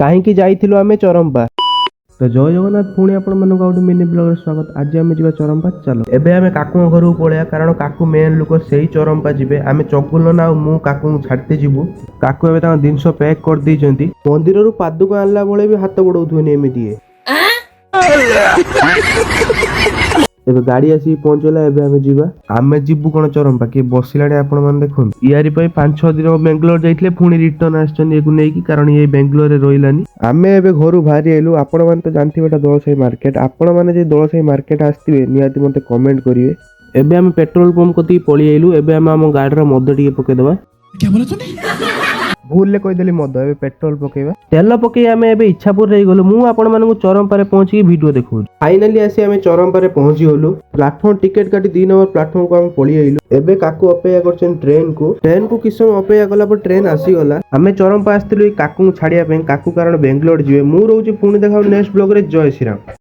କାହିଁକି ଯାଇଥିଲୁ ଆମେ ଚରମ୍ପା। ତ ଜୟ ଜଗନ୍ନାଥ, ପୁଣି ଆପଣମାନଙ୍କୁ ଗୋଟେ ମିନି ବ୍ଲଗରେ ସ୍ୱାଗତ। ଆଜି ଆମେ ଯିବା ଚରମ୍ପା। ଚାଲ ଏବେ ଆମେ କାକୁଙ୍କ ଘରକୁ ପଳେଇବା, କାରଣ କାକୁ ମେନ୍ ଲୋକ ସେଇ ଚରମ୍ପା ଯିବେ। ଆମେ ଚଗୁଲନା ଆଉ ମୁଁ କାକୁଙ୍କୁ ଛାଡିତେ ଯିବୁ। କାକୁ ଏବେ ତାଙ୍କ ଜିନିଷ ପ୍ୟାକ୍ କରିଦେଇଛନ୍ତି। ମନ୍ଦିରରୁ ପାଦୁକ ଆଣିଲା ବେଳେ ବି ହାତ ବଢଉଥିବେନି ଏମିତି। ଏବେ ଗାଡି ଆସିକି ପହଞ୍ଚିଗଲା, ଏବେ ଆମେ ଯିବା। ଆମେ ଯିବୁ କଣ ଚରମ୍ପା, କିଏ ବସିଲାଣି ଆପଣ ମାନେ ଦେଖନ୍ତୁ। ଇଆରି ପାଇଁ 5-6 ଦିନ ବେଙ୍ଗଲୋର ଯାଇଥିଲେ, ପୁଣି ରିଟର୍ନ ଆସିଛନ୍ତି ଏକୁ ନେଇକି, କାରଣ ଇଏ ବେଙ୍ଗଲୋରରେ ରହିଲାନି। ଆମେ ଏବେ ଘରୁ ବାହାରି ଆଇଲୁ। ଆପଣ ମାନେ ତ ଜାଣିଥିବେ ଏଟା ଦୋଳସାହି ମାର୍କେଟ। ଆପଣ ମାନେ ଯଦି ଦୋଳସାହି ମାର୍କେଟ ଆସିଥିବେ ନିହାତି ମତେ କମେଣ୍ଟ କରିବେ। ଏବେ ଆମେ ପେଟ୍ରୋଲ ପମ୍ପ କତିକି ପଳେଇ ଆଇଲୁ। ଏବେ ଆମେ ଆମ ଗାଡିର ମଦ ଟିକେ ପକେଇଦବା। ଭୁଲରେ କହିଦେଲି ମଦ, ଏବେ ପେଟ୍ରୋଲ ପକେଇବା। ତେଲ ପକେଇ ଆମେ ଏବେ ଇଚ୍ଛାପୁର ହେଇଗଲୁ। ମୁଁ ଆପଣ ମାନଙ୍କୁ ଚରମ୍ପାରେ ପହଞ୍ଚିକି ଭିଡିଓ ଦେଖଉଛି। ଫାଇନାଲି ଆସି ଆମେ ଚରମ୍ପାରେ ପହଞ୍ଚି ଗଲୁ। ପ୍ଲାଟଫର୍ମ ଟିକେଟ କାଟି 2 ନମ୍ବର ପ୍ଲାଟଫର୍ମକୁ ଆମେ ପଳେଇ ଆଇଲୁ। ଏବେ କାକୁ ଅପେକ୍ଷା କରିଛନ୍ତି ଟ୍ରେନକୁ କିଛି ସମୟ ଅପେକ୍ଷା କଲା ପରେ ଟ୍ରେନ ଆସିଗଲା। ଆମେ ଚରମ୍ପା ଆସିଥିଲୁ ଏଇ କାକୁଙ୍କୁ ଛାଡିବା ପାଇଁ। କାକୁ କାରଣ ବେଙ୍ଗଲୋର ଯିବେ। ମୁଁ ରହୁଛି, ପୁଣି ଦେଖା ନେକ୍ସଟ ବ୍ଲଗରେ। ଜୟ ଶ୍ରୀରାମ।